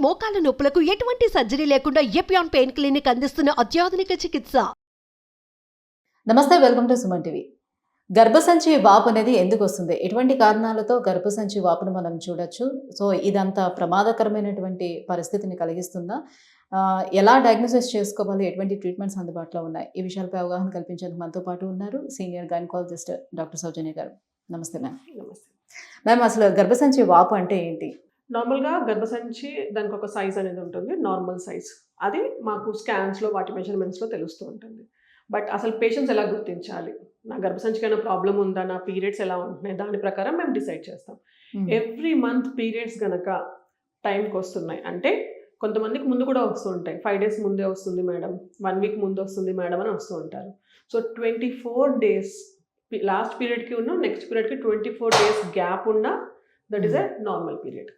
మోకాల నొప్పులకు ఎటువంటి సర్జరీ లేకుండా ఎపియాన్ పెయిన్ క్లినిక్ అందిస్తున్న అత్యాధునిక చికిత్స. నమస్తే, వెల్కమ్ టు సుమన్ టీవీ. గర్భసంచి వాపు అనేది ఎందుకు వస్తుంది, ఎటువంటి కారణాలతో గర్భసంచి వాపును మనం చూడొచ్చు, సో ఇదంతా ప్రమాదకరమైనటువంటి పరిస్థితిని కలిగిస్తుందా, ఎలా డయాగ్నోసిస్ చేసుకోవాలి, ఎటువంటి ట్రీట్మెంట్స్ అందుబాటులో ఉన్నాయి, ఈ విషయాలపై అవగాహన కల్పించేందుకు మనతో పాటు ఉన్నారు సీనియర్ గైనకాలజిస్ట్ డాక్టర్ సౌజన్య గారు. నమస్తే మ్యామ్. నమస్తే మ్యామ్, అసలు గర్భసంచి వాపు అంటే ఏంటి? నార్మల్గా గర్భసంచి దానికి ఒక సైజ్ అనేది ఉంటుంది, నార్మల్ సైజ్. అది మాకు స్కాన్స్లో వాటి మెజర్మెంట్స్లో తెలుస్తూ ఉంటుంది. బట్ అసలు పేషెంట్స్ ఎలా గుర్తించాలి, నా గర్భసంచికైనా ప్రాబ్లం ఉందా, నా పీరియడ్స్ ఎలా ఉంటున్నాయి, దాని ప్రకారం మేము డిసైడ్ చేస్తాం. ఎవ్రీ మంత్ పీరియడ్స్ కనుక టైంకి వస్తున్నాయి అంటే, కొంతమందికి ముందు కూడా వస్తూ ఉంటాయి, 5 days ముందే వస్తుంది మేడం, 1 week ముందు వస్తుంది మేడం అని వస్తూ ఉంటారు. సో 24 days లాస్ట్ పీరియడ్కి ఉన్న నెక్స్ట్ పీరియడ్కి 24 days గ్యాప్ ఉన్న that is a normal period.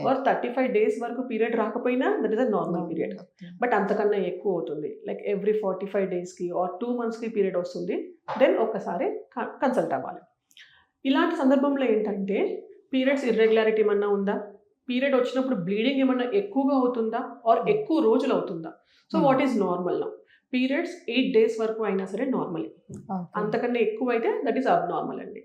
Or 35 days వరకు పీరియడ్ రాకపోయినా that is a normal period. But అంతకన్నా ఎక్కువ అవుతుంది, లైక్ ఎవ్రీ 45 daysకి ఆర్ 2 monthsకి పీరియడ్ వస్తుంది, దెన్ ఒక్కసారి కన్సల్ట్ అవ్వాలి. ఇలాంటి సందర్భంలో ఏంటంటే, పీరియడ్స్ ఇర్రెగ్యులారిటీ ఏమన్నా ఉందా, పీరియడ్ వచ్చినప్పుడు బ్లీడింగ్ ఏమన్నా ఎక్కువగా అవుతుందా, ఆర్ ఎక్కువ రోజులు అవుతుందా. So what is normal now? Periods 8 days వరకు అయినా సరే నార్మల్, అంతకన్నా ఎక్కువ అయితే దట్ ఈస్ అబ్ నార్మల్ అండి.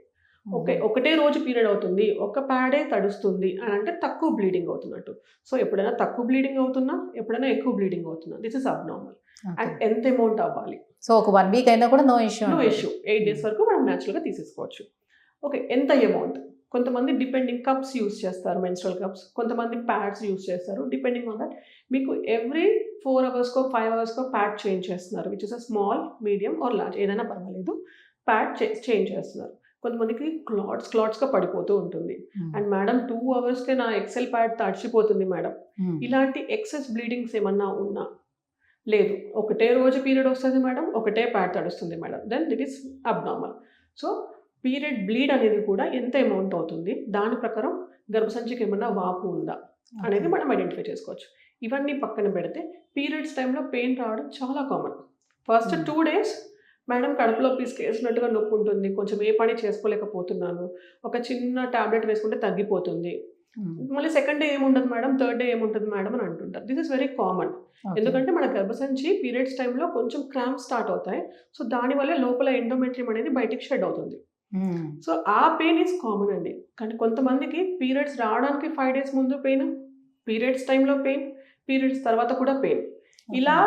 ఒకటే రోజు పీరియడ్ అవుతుంది, ఒక ప్యాడే తడుస్తుంది అని అంటే తక్కువ బ్లీడింగ్ అవుతున్నట్టు. సో ఎప్పుడైనా తక్కువ బ్లీడింగ్ అవుతున్నా, ఎప్పుడైనా ఎక్కువ బ్లీడింగ్ అవుతున్నా, దిస్ ఇస్ అబ్ నార్మల్. అండ్ ఎంత అమౌంట్ అవ్వాలి? సో ఒక 1 week అయినా కూడా నో ఇష్యూ. 8 days వరకు మనం న్యాచురల్గా తీసేసుకోవచ్చు. ఓకే, ఎంత అమౌంట్? కొంతమంది డిపెండింగ్ కప్స్ యూస్ చేస్తారు, మెన్స్ట్రల్ కప్స్, కొంతమంది ప్యాడ్స్ యూస్ చేస్తారు. డిపెండింగ్ ఆన్ దట్ మీకు ఎవ్రీ 4 hours-కో 5 hours-కో ప్యాడ్ చేంజ్ చేస్తున్నారు, which is a small, medium are large, ఏదైనా పర్వాలేదు, ప్యాడ్ చేంజ్ చేస్తున్నారు. కొంతమందికి క్లాట్స్గా పడిపోతూ ఉంటుంది. అండ్ మేడం 2 hours-కే నా ఎక్సెల్ ప్యాడ్ తడిచిపోతుంది మేడం. ఇలాంటి ఎక్సెస్ బ్లీడింగ్స్ ఏమన్నా ఉన్నా, లేదు ఒకటే రోజు పీరియడ్ వస్తుంది మేడం, ఒకటే ప్యాడ్ తడుస్తుంది madam, then it is abnormal. So period bleed అనేది కూడా ఎంత అమౌంట్ అవుతుంది, దాని ప్రకారం గర్భసంచికి ఏమన్నా వాపు ఉందా అనేది మనం ఐడెంటిఫై చేసుకోవచ్చు. ఇవన్నీ పక్కన పెడితే పీరియడ్స్ టైంలో పెయిన్ రావడం చాలా కామన్. ఫస్ట్ 2 days మేడం కడుపులో పిసికేసినట్టుగా నొప్పి ఉంటుంది, కొంచెం ఏ పని చేసుకోలేకపోతున్నాను, ఒక చిన్న టాబ్లెట్ వేసుకుంటే తగ్గిపోతుంది. మళ్ళీ సెకండ్ డే ఏముండదు మేడం, థర్డ్ డే ఏముంటుంది మేడం అని అంటుంటారు. This is very common. ఎందుకంటే మన గర్భసంచి పీరియడ్స్ టైంలో కొంచెం క్రాంప్ స్టార్ట్ అవుతాయి. సో దానివల్ల లోపల ఎండోమెట్రియం అనేది బయటికి షెడ్ అవుతుంది. సో ఆ పెయిన్ ఈజ్ కామన్ అండి. కానీ కొంతమందికి పీరియడ్స్ రావడానికి 5 days ముందు పెయిన్, పీరియడ్స్ టైంలో పెయిన్, పీరియడ్స్ తర్వాత కూడా పెయిన్, ఇలా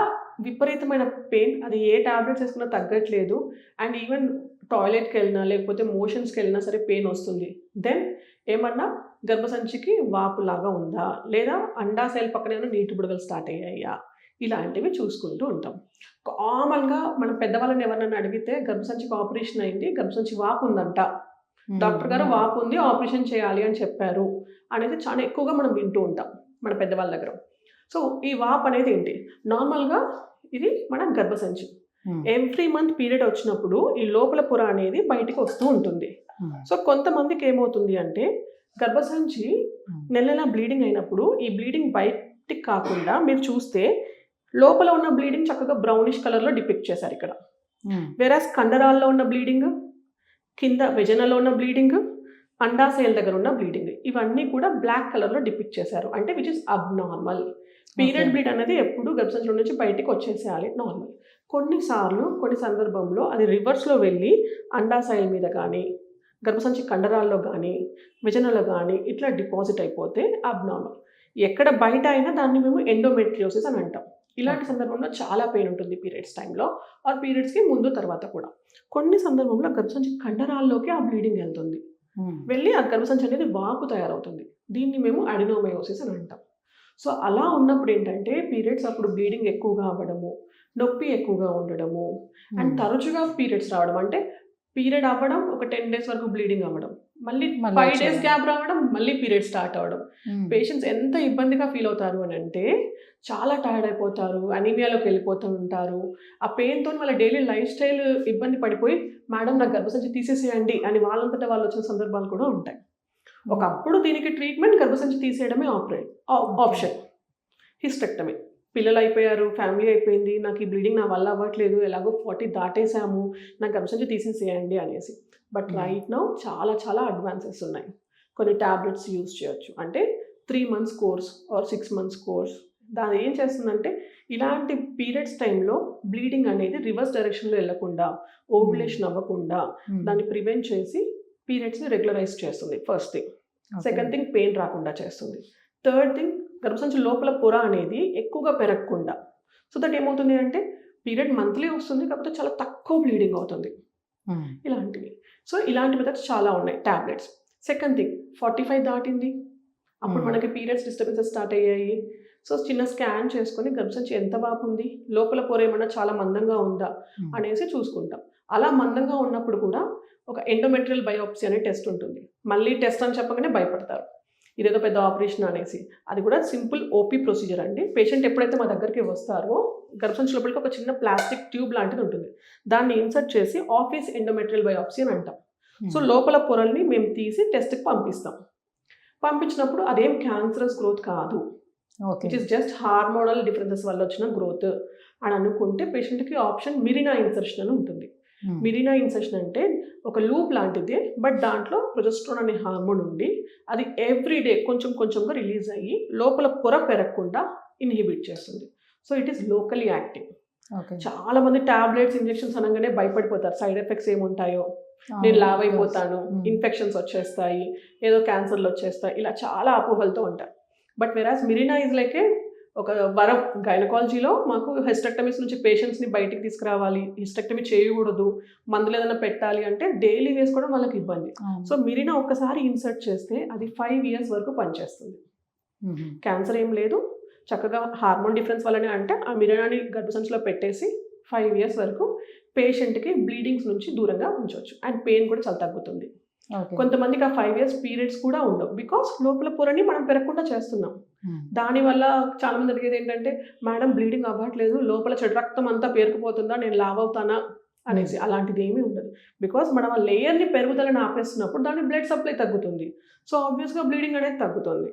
విపరీతమైన పెయిన్, అది ఏ టాబ్లెట్స్ వేసుకున్నా తగ్గట్లేదు. అండ్ ఈవెన్ టాయిలెట్కి వెళ్ళినా లేకపోతే మోషన్స్కి వెళ్ళినా సరే పెయిన్ వస్తుంది. దెన్ ఏమన్నా గర్భసంచికి వాపులాగా ఉందా, లేదా అండాశయాల పక్కన ఏమైనా నీటి బుడగలు స్టార్ట్ అయ్యాయా, ఇలాంటివి చూసుకుంటూ ఉంటాం. కామన్గా మనం పెద్దవాళ్ళని ఎవరైనా అడిగితే గర్భసంచికి ఆపరేషన్ అయింది, గర్భసంచి వాపు ఉందంట, డాక్టర్ గారు వాపు ఉంది, ఆపరేషన్ చేయాలి అని చెప్పారు అనేది చాలా ఎక్కువగా మనం వింటూ ఉంటాం మన పెద్దవాళ్ళ దగ్గర. సో ఈ వాపు అనేది ఏంటి? నార్మల్గా ఇది మన గర్భసంచి ఎవ్రీ మంత్ పీరియడ్ వచ్చినప్పుడు ఈ లోపల పొర అనేది బయటికి వస్తూ ఉంటుంది. సో కొంతమందికి ఏమవుతుంది అంటే, గర్భసంచి నెల బ్లీడింగ్ అయినప్పుడు ఈ బ్లీడింగ్ బయటికి కాకుండా మీరు చూస్తే లోపల ఉన్న బ్లీడింగ్ చక్కగా బ్రౌనిష్ కలర్లో డిపిక్ట్ చేశారు ఇక్కడ. వేరాస్ కండరాల్లో ఉన్న బ్లీడింగ్, కింద వెజనలో ఉన్న బ్లీడింగ్, అండాశయాల దగ్గర ఉన్న బ్లీడింగ్, ఇవన్నీ కూడా బ్లాక్ కలర్లో డిపిక్ట్ చేశారు, అంటే which is abnormal. Period bleed అనేది ఎప్పుడు గర్భసంచి నుంచి బయటికి వచ్చేసేయాలి, నార్మల్. కొన్నిసార్లు కొన్ని సందర్భంలో అది రివర్స్లో వెళ్ళి అండాశయాల మీద కానీ, గర్భసంచి కండరాల్లో కానీ, వెజనలో కానీ ఇట్లా డిపాజిట్ అయిపోతే అబ్నార్మల్. ఎక్కడ బయట అయినా దాన్ని మేము ఎండోమెట్రియోసిస్ అని అంటాం. ఇలాంటి సందర్భంలో చాలా పెయిన్ ఉంటుంది పీరియడ్స్ టైంలో ఆర్ పీరియడ్స్కి ముందు తర్వాత కూడా. కొన్ని సందర్భంలో గర్భసంచి కండరాల్లోకి ఆ బ్లీడింగ్ వెళ్తుంది, వెళ్ళి ఆ గర్భసంచి అనేది వాపు తయారవుతుంది. దీన్ని మేము అడినోమయోసిస్ అని అంటాం. సో అలా ఉన్నప్పుడు ఏంటంటే, పీరియడ్స్ అప్పుడు బ్లీడింగ్ ఎక్కువగా అవ్వడము, నొప్పి ఎక్కువగా ఉండడము, అండ్ తరచుగా పీరియడ్స్ రావడం, అంటే పీరియడ్ అవ్వడం, ఒక 10 days వరకు బ్లీడింగ్ అవ్వడం, మళ్ళీ 5 days గ్యాప్ రావడం, మళ్ళీ పీరియడ్ స్టార్ట్ అవ్వడం. పేషెంట్స్ ఎంత ఇబ్బందిగా ఫీల్ అవుతారు అని అంటే, చాలా టైర్డ్ అయిపోతారు, అనీమియాలోకి వెళ్ళిపోతూ ఉంటారు. ఆ పెయిన్తో వాళ్ళ డైలీ లైఫ్ స్టైల్ ఇబ్బంది పడిపోయి, మేడం నాకు గర్భసంచి తీసేసేయండి అని వాళ్ళంతటా వాళ్ళు వచ్చిన సందర్భాలు కూడా ఉంటాయి. ఒకప్పుడు దీనికి ట్రీట్మెంట్ గర్భసంచి తీసేయడమే ఆప్షన్, హిస్టెక్టమీ. పిల్లలు అయిపోయారు, ఫ్యామిలీ అయిపోయింది, నాకు ఈ బ్లీడింగ్ నా వల్ల అవ్వట్లేదు, ఎలాగో 40 దాటేసాము, నాకు గర్భసంచి తీసేసేయండి అనేసి. బట్ రైట్ నౌ చాలా చాలా అడ్వాన్సెస్ ఉన్నాయి. కొన్ని ట్యాబ్లెట్స్ యూజ్ చేయొచ్చు, అంటే 3 months course or 6 months course. దాని ఏం చేస్తుందంటే ఇలాంటి పీరియడ్స్ టైంలో బ్లీడింగ్ అనేది రివర్స్ డైరెక్షన్లో వెళ్ళకుండా, ఓవ్యులేషన్ అవ్వకుండా దాన్ని ప్రివెంట్ చేసి పీరియడ్స్ని రెగ్యులరైజ్ చేస్తుంది. First thing. Second thing, pain రాకుండా చేస్తుంది. థర్డ్ థింగ్, గర్భసంచి లోపల పొర అనేది ఎక్కువగా పెరగకుండా. సో దట్ ఏమవుతుంది అంటే పీరియడ్ మంత్లీ వస్తుంది, కాకపోతే చాలా తక్కువ బ్లీడింగ్ అవుతుంది. ఇలాంటివి. సో ఇలాంటి మెథడ్స్ చాలా ఉన్నాయి టాబ్లెట్స్. సెకండ్ థింగ్, 45 దాటింది, అప్పుడు మనకి పీరియడ్స్ డిస్టర్బెన్సెస్ స్టార్ట్ అయ్యాయి. సో చిన్న స్కాన్ చేసుకొని గర్భసంచి ఎంత వాపు ఉంది, లోపల పొర ఏమన్నా చాలా మందంగా ఉందా అనేసి చూసుకుంటాం. అలా మందంగా ఉన్నప్పుడు కూడా ఒక ఎండోమెట్రియల్ బయోప్సీ అనే టెస్ట్ ఉంటుంది. మళ్ళీ టెస్ట్ అని చెప్పగానే భయపడతారు, ఇదేదో పెద్ద ఆపరేషన్ అనేసి. అది కూడా సింపుల్ ఓపీ ప్రొసీజర్ అండి. పేషెంట్ ఎప్పుడైతే మా దగ్గరికి వస్తారో గర్భసంచి లోపలికి ఒక చిన్న ప్లాస్టిక్ ట్యూబ్ లాంటిది ఉంటుంది, దాన్ని ఇన్సర్ట్ చేసి ఆఫీస్ ఎండోమెట్రియల్ బయోప్సీ అని అంటాం. సో లోపల పొరల్ని మేము తీసి టెస్ట్కి పంపిస్తాం. పంపించినప్పుడు అదేం క్యాన్సరస్ గ్రోత్ కాదు, it is just hormonal differences వల్ల వచ్చిన గ్రోత్ అని అనుకుంటే పేషెంట్కి ఆప్షన్ మిరినా ఇన్సర్షన్ అని ఉంటుంది. మిరినా ఇన్సర్షన్ అంటే ఒక లూప్ లాంటిది, బట్ దాంట్లో ప్రొజెస్ట్రాన్ అనే హార్మోన్ ఉండి అది ఎవ్రీడే కొంచెం కొంచెంగా రిలీజ్ అయ్యి లోపల పొర పెరగకుండా ఇన్హిబిట్ చేస్తుంది. So it is locally active. చాలా మంది టాబ్లెట్స్ ఇంజెక్షన్స్ అనగానే భయపడిపోతారు, సైడ్ ఎఫెక్ట్స్ ఏముంటాయో, నేను లావ్ అయిపోతాను, ఇన్ఫెక్షన్స్ వచ్చేస్తాయి, ఏదో క్యాన్సర్లు వచ్చేస్తాయి, ఇలా చాలా అపోహలతో ఉంటారు. బట్ వెరాజ్ మిరినా ఇస్ లైక్ ఒక వరం. గైనకాలజీలో మాకు హిస్టెక్టమీస్ నుంచి పేషెంట్స్ని బయటికి తీసుకురావాలి, హిస్టెక్టమీ చేయకూడదు, మందులు ఏదైనా పెట్టాలి అంటే డైలీ వేసుకోవడం వాళ్ళకి ఇబ్బంది. సో మిరినా ఒక్కసారి ఇన్సర్ట్ చేస్తే అది 5 years వరకు పనిచేస్తుంది. క్యాన్సర్ ఏం లేదు, చక్కగా హార్మోన్ డిఫరెన్స్ వల్లనే అంటే ఆ మిరినాని గర్భసంచిలో పెట్టేసి 5 years వరకు పేషెంట్కి బ్లీడింగ్స్ నుంచి దూరంగా ఉంచవచ్చు. అండ్ పెయిన్ కూడా చాలా తగ్గుతుంది. కొంతమందికి ఆ 5 years పీరియడ్స్ కూడా ఉండవు, బికాస్ లోపల పొరని మనం పెరగకుండా చేస్తున్నాం. దానివల్ల చాలా మంది అడిగేది ఏంటంటే, మేడం బ్లీడింగ్ అవ్వట్లేదు, లోపల చెడు రక్తం అంతా పేరుకుపోతుందా, నేను లావ్ అవుతానా అనేసి. అలాంటిది ఏమీ ఉండదు, బికాస్ మనం ఆ లేయర్ని పెరుగుదలని ఆపేస్తున్నప్పుడు దాని బ్లడ్ సప్లై తగ్గుతుంది. సో ఆబ్వియస్గా బ్లీడింగ్ అనేది తగ్గుతుంది.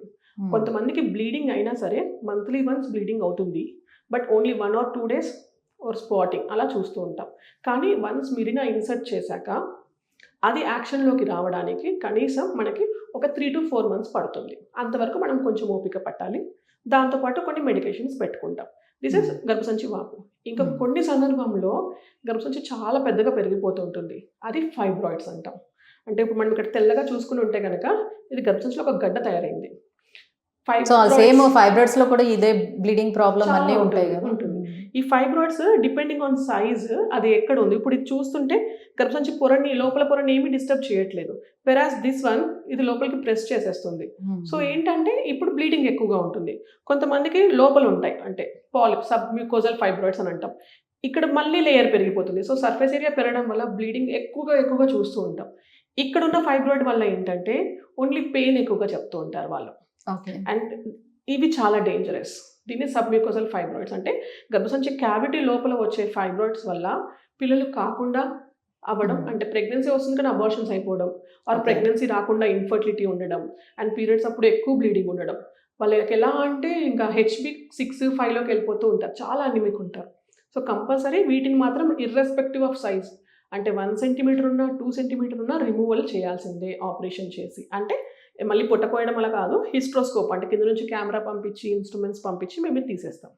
కొంతమందికి బ్లీడింగ్ అయినా సరే మంత్లీ వన్స్ బ్లీడింగ్ అవుతుంది, but only 1 or 2 days or spotting అలా చూస్తూ ఉంటాం. కానీ వన్స్ మిరినా ఇన్సర్ట్ చేశాక అది యాక్షన్లోకి రావడానికి కనీసం మనకి ఒక 3 to 4 months పడుతుంది. అంతవరకు మనం కొంచెం ఓపిక పట్టాలి. దాంతోపాటు కొన్ని మెడికేషన్స్ పెట్టుకుంటాం. దిస్ ఇస్ గర్భసంచి వాపు. ఇంకా కొన్ని సందర్భంలో గర్భసంచి చాలా పెద్దగా పెరిగిపోతుంటుంది, అది ఫైబ్రాయిడ్స్ అంటాం. అంటే ఇప్పుడు మనం ఇక్కడ తెల్లగా చూసుకుని ఉంటే కనుక ఇది గర్భసంచిలో ఒక గడ్డ తయారైంది. సేమ్ ఫైబ్రాయిడ్స్ లో కూడా ఇదే బ్లీడింగ్ ప్రాబ్లం అన్నీ ఉంటాయి కదా. ఉంటుంది. ఈ ఫైబ్రాయిడ్స్ డిపెండింగ్ ఆన్ సైజ్ అది ఎక్కడ ఉంది. ఇప్పుడు ఇది చూస్తుంటే గర్భసంచి పొరని, లోపల పొరని ఏమీ డిస్టర్బ్ చేయట్లేదు. వెరాస్ దిస్ వన్ ఇది లోపలికి ప్రెస్ చేసేస్తుంది. సో ఏంటంటే ఇప్పుడు బ్లీడింగ్ ఎక్కువగా ఉంటుంది. కొంతమందికి లోపల ఉంటాయి, అంటే పాలిప్ సబ్మ్యూకోజల్ ఫైబ్రాయిడ్స్ అని అంటాం. ఇక్కడ మళ్ళీ లేయర్ పెరిగిపోతుంది. సో సర్ఫేస్ ఏరియా పెరగడం వల్ల బ్లీడింగ్ ఎక్కువగా చూస్తూ ఉంటాం. ఇక్కడ ఉన్న ఫైబ్రాయిడ్ వల్ల ఏంటంటే ఓన్లీ పెయిన్ ఎక్కువగా చెప్తూ ఉంటారు వాళ్ళు. అండ్ ఇవి చాలా డేంజరస్. దీన్ని సబ్మ్యూకోజల్ ఫైబ్రాయిడ్స్ అంటే గర్భసంచి క్యావిటీ లోపల వచ్చే ఫైబ్రాయిడ్స్ వల్ల పిల్లలు కాకుండా అవ్వడం, అంటే ప్రెగ్నెన్సీ వస్తుంది కానీ అబార్షన్స్ అయిపోవడం, ఆర్ ప్రెగ్నెన్సీ రాకుండా ఇన్ఫర్టిలిటీ ఉండడం, అండ్ పీరియడ్స్ అప్పుడు ఎక్కువ బ్లీడింగ్ ఉండడం. వాళ్ళకి ఎలా అంటే ఇంకా HB 6, 5లోకి వెళ్ళిపోతూ ఉంటారు, చాలా అనిమిక్ ఉంటారు. సో కంపల్సరీ వీటిని మాత్రం ఇర్రెస్పెక్టివ్ ఆఫ్ సైజ్, అంటే 1 centimeter ఉన్నా 2 centimeter ఉన్నా రిమూవల్ చేయాల్సిందే ఆపరేషన్ చేసి. అంటే మళ్ళీ పుట్టకోయడం అలా కాదు, హిస్ట్రోస్కోప్ అంటే కింద నుంచి కెమెరా పంపించి ఇన్స్ట్రుమెంట్స్ పంపించి మేము తీసేస్తాం.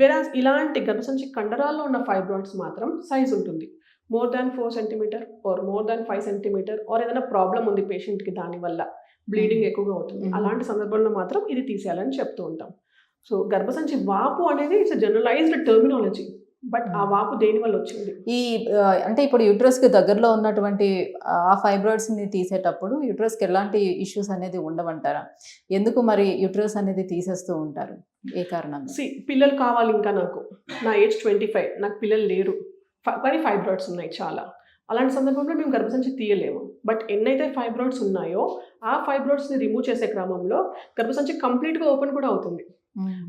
వెరాజ్ ఇలాంటి గర్భసంచి కండరాల్లో ఉన్న ఫైబ్రాయిడ్స్ మాత్రం సైజ్ ఉంటుంది, more than 4 centimeter or more than 5 centimeter, or ఏదైనా ప్రాబ్లం ఉంది పేషెంట్కి దానివల్ల బ్లీడింగ్ ఎక్కువగా అవుతుంది. అలాంటి సందర్భంలో మాత్రం ఇది తీసేయాలని చెప్తూ ఉంటాం. సో గర్భసంచి వాపు అనేది ఇట్స్ జనరలైజ్డ్ టర్మినాలజీ, బట్ ఆ వాపు దేని వల్ల వచ్చింది? అంటే ఇప్పుడు యూట్రస్కి దగ్గరలో ఉన్నటువంటి ఆ ఫైబ్రాయిడ్స్ని తీసేటప్పుడు యూట్రస్కి ఎలాంటి ఇష్యూస్ అనేది ఉండవంటారా? ఎందుకు మరి యూట్రస్ అనేది తీసేస్తూ ఉంటారు, ఏ కారణంగా? పిల్లలు కావాలి, ఇంకా నాకు నా ఏజ్ 25, నాకు పిల్లలు లేరు, కానీ ఫైబ్రాయిడ్స్ ఉన్నాయి చాలా. అలాంటి సందర్భంలో మేము గర్భసంచి తీయలేము. బట్ ఎన్నైతే ఫైబ్రాయిడ్స్ ఉన్నాయో ఆ ఫైబ్రాయిడ్స్ని రిమూవ్ చేసే క్రమంలో గర్భసంచి కంప్లీట్గా ఓపెన్ కూడా అవుతుంది.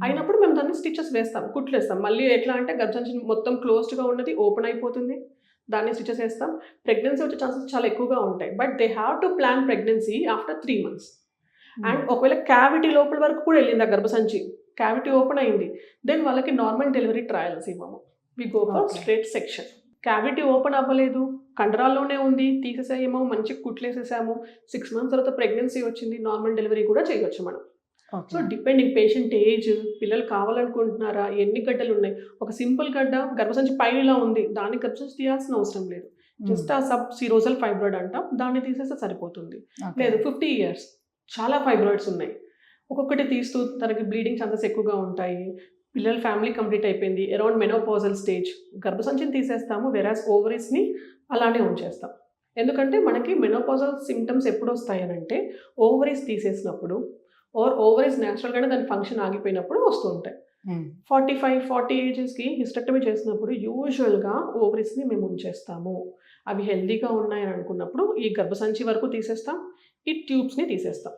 అయినప్పుడు మేము దాన్ని స్టిచెస్ వేస్తాం, కుట్లు వేస్తాం. మళ్ళీ ఎట్లా అంటే గర్భసంచి మొత్తం క్లోజ్డ్గా ఉన్నది ఓపెన్ అయిపోతుంది, దాన్ని స్టిచెస్ వేస్తాం. ప్రెగ్నెన్సీ వచ్చే ఛాన్సెస్ చాలా ఎక్కువగా ఉంటాయి, but they have to plan pregnancy after 3 months. And ఒకవేళ క్యావిటీ లోపల వరకు కూడా వెళ్ళింది ఆ గర్భసంచి, క్యావిటీ ఓపెన్ అయింది, దెన్ వాళ్ళకి నార్మల్ డెలివరీ ట్రయల్స్ ఇవ్వము, we go for straight section. Cavity open అవ్వలేదు, కండరాల్లోనే ఉంది, తీసేసాయేమో, మంచి కుట్లేసేసాము, 6 months తర్వాత ప్రెగ్నెన్సీ వచ్చింది, నార్మల్ డెలివరీ కూడా చేయవచ్చు మనం. Okay. So depending patient age, పిల్లలు కావాలనుకుంటున్నారా, ఎన్ని గడ్డలు ఉన్నాయి. ఒక సింపుల్ గడ్డ గర్భసంచి పైన ఇలా ఉంది, దాన్ని గర్భసంచి తీయాల్సిన అవసరం లేదు. జస్ట్ ఆ సబ్ సిరోజల్ ఫైబ్రాయిడ్ అంటాం, దాన్ని తీసేస్తే సరిపోతుంది. ఓకే. లేదు 50 years చాలా ఫైబ్రాయిడ్స్ ఉన్నాయి, ఒక్కొక్కటి తీస్తూ తనకి బ్లీడింగ్ ఛాన్సెస్ ఎక్కువగా ఉంటాయి, పిల్లల ఫ్యామిలీ కంప్లీట్ అయిపోయింది, అరౌండ్ మెనోపాజల్ స్టేజ్, గర్భసంచిని తీసేస్తాము, వెరాస్ ఓవరీస్ని అలానే ఉంచేస్తాం. ఎందుకంటే మనకి మెనోపాజల్ సిమ్టమ్స్ ఎప్పుడు వస్తాయి అని అంటే ఓవరీస్ తీసేసినప్పుడు ఆర్ ఓవరీస్ న్యాచురల్గానే దాని ఫంక్షన్ ఆగిపోయినప్పుడు వస్తూ ఉంటాయి. 45-40 ఏజెస్కి హిస్టెక్టమీ చేసినప్పుడు యూజువల్గా ఓవరీస్ని మేము ఉంచేస్తాము. అవి హెల్దీగా ఉన్నాయని అనుకున్నప్పుడు ఈ గర్భసంచి వరకు తీసేస్తాం, ఈ ట్యూబ్స్ని తీసేస్తాం.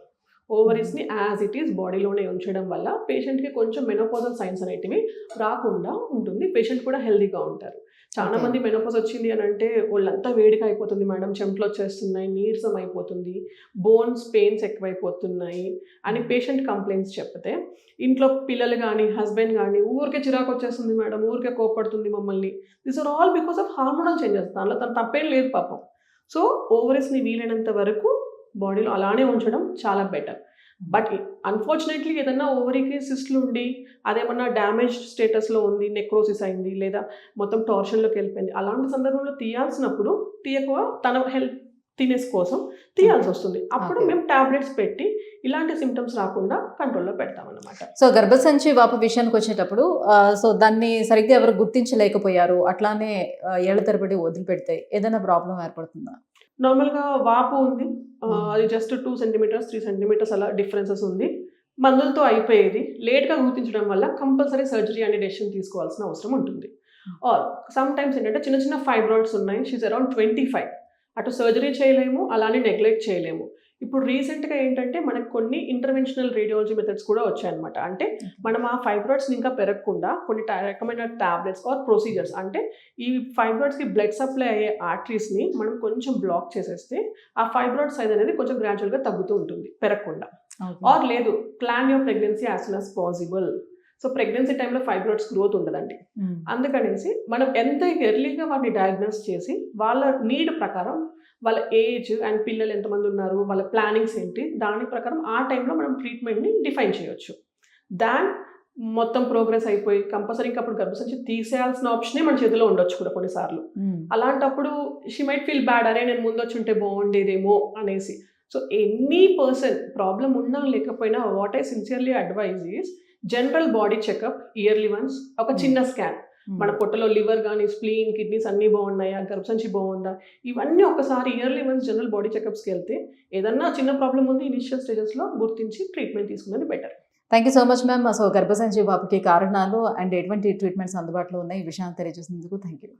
ఓవరీస్ని యాజ్ ఇట్ ఈస్ బాడీలోనే ఉంచడం వల్ల పేషెంట్కి కొంచెం మెనోపాజల్ సైన్స్ అనేటివి రాకుండా ఉంటుంది, పేషెంట్ కూడా హెల్దీగా ఉంటారు. చాలా మంది మెనోపాజ్ వచ్చింది అని అంటే ఒళ్ళంతా వేడిగా అయిపోతుంది మేడం, చెమటలు వచ్చేస్తున్నాయి, నీరసం అయిపోతుంది, బోన్స్ పెయిన్స్ ఎక్కువైపోతున్నాయి అని పేషెంట్ కంప్లైంట్స్ చెప్తే ఇంట్లో పిల్లలు కానీ హస్బెండ్ కానీ ఊరికే చిరాకు వచ్చేస్తుంది మేడం, ఊరికే కోపడుతుంది మమ్మల్ని. This are all because of hormonal changes, దానిలో తను తప్పేం లేదు పాపం. సో ఓవరీస్ని వీలైనంత వరకు బాడీలో అలానే ఉంచడం చాలా బెటర్. బట్ అన్ఫార్చునేట్లీ ఏదన్నా ఓవరీకి సిస్ట్లు ఉండి అదేమన్నా డ్యామేజ్ స్టేటస్లో ఉంది, నెక్రోసిస్ అయింది, లేదా మొత్తం టార్షన్లోకి వెళ్ళిపోయింది, అలాంటి సందర్భంలో తీయాల్సినప్పుడు తీయక తన హెల్తీనెస్ కోసం తీయాల్సి వస్తుంది. అప్పుడు మేము టాబ్లెట్స్ పెట్టి ఇలాంటి సిమ్టమ్స్ రాకుండా కంట్రోల్లో పెడతామన్నమాట. సో గర్భసంచి వాపు విషయానికి వచ్చేటప్పుడు సో దాన్ని సరిగ్గా ఎవరు గుర్తించలేకపోయారు, అట్లానే ఏళ్ల తరబడి వదిలిపెడితే ఏదైనా ప్రాబ్లం ఏర్పడుతుందా? నార్మల్గా వాపు ఉంది, అది జస్ట్ 2 centimeters 3 centimeters అలా డిఫరెన్సెస్ ఉంది, మందులతో అయిపోయేది. లేట్గా గుర్తించడం వల్ల కంపల్సరీ సర్జరీ అనే డెసిషన్ తీసుకోవాల్సిన అవసరం ఉంటుంది. ఆర్ సమ్ టైమ్స్ ఏంటంటే చిన్న చిన్న ఫైబ్రాయిడ్స్ ఉన్నాయి, షీస్ అరౌండ్ 25, అటు సర్జరీ చేయలేము, అలానే నెగ్లెక్ట్ చేయలేము. ఇప్పుడు రీసెంట్గా ఏంటంటే మనకు కొన్ని ఇంటర్వెన్షనల్ రేడియాలజీ మెథడ్స్ కూడా వచ్చాయన్నమాట. అంటే మనం ఆ ఫైబ్రాయిడ్స్ని ఇంకా పెరగకుండా కొన్ని రికమెండెడ్ టాబ్లెట్స్ ఆర్ ప్రొసీజర్స్, అంటే ఈ ఫైబ్రాయిడ్స్కి బ్లడ్ సప్లై అయ్యే ఆర్టరీస్ని మనం కొంచెం బ్లాక్ చేసేస్తే ఆ ఫైబ్రాయిడ్ సైజ్ అనేది కొంచెం గ్రాడ్యువల్గా తగ్గుతూ ఉంటుంది పెరగకుండా. ఆర్ లేదు, plan your pregnancy as soon as possible. So pregnancy టైంలో ఫైబ్రాయిడ్స్ గ్రోత్ ఉండదండి, అందుకనేసి మనం ఎంత ఎర్లీగా వాటిని డయాగ్నోస్ చేసి వాళ్ళ నీడ్ ప్రకారం, వాళ్ళ ఏజ్ అండ్ పిల్లలు ఎంతమంది ఉన్నారు, వాళ్ళ ప్లానింగ్స్ ఏంటి, దాని ప్రకారం ఆ టైంలో మనం ట్రీట్మెంట్ని డిఫైన్ చేయొచ్చు. దాన్ మొత్తం ప్రోగ్రెస్ అయిపోయి కంపల్సరీ ఇంకా అప్పుడు గర్భసంచి తీసేయాల్సిన ఆప్షనే మన చేతిలో ఉండొచ్చు కూడా కొన్నిసార్లు. అలాంటప్పుడు షీ మైట్ ఫీల్ బ్యాడ్, అరే నేను ముందు వచ్చి ఉంటే బాగుండేదేమో అనేసి. సో ఎనీ పర్సన్ ప్రాబ్లం ఉన్నా లేకపోయినా what I sincerely advise is general body checkup yearly once, ఒక చిన్న స్కాన్, మన పొట్టలో లివర్ కానీ స్ప్లీన్ కిడ్నీస్ అన్నీ బాగున్నాయా, గర్భసంచి బాగుందా, ఇవన్నీ ఒకసారి ఇయర్లీ వన్స్ జనరల్ బాడీ చెకప్స్కి వెళ్తే ఏదన్నా చిన్న ప్రాబ్లం ఉంది ఇనిషియల్ స్టేజెస్లో గుర్తించి ట్రీట్మెంట్ తీసుకునేది better. Thank you so much ma'am. So గర్భసంచి వాపుకి కారణాలు అండ్ ఎటువంటి ట్రీట్మెంట్స్ అందుబాటులో ఉన్నాయి ఈ విషయాన్ని తెలియజేసినందుకు థ్యాంక్ యూ.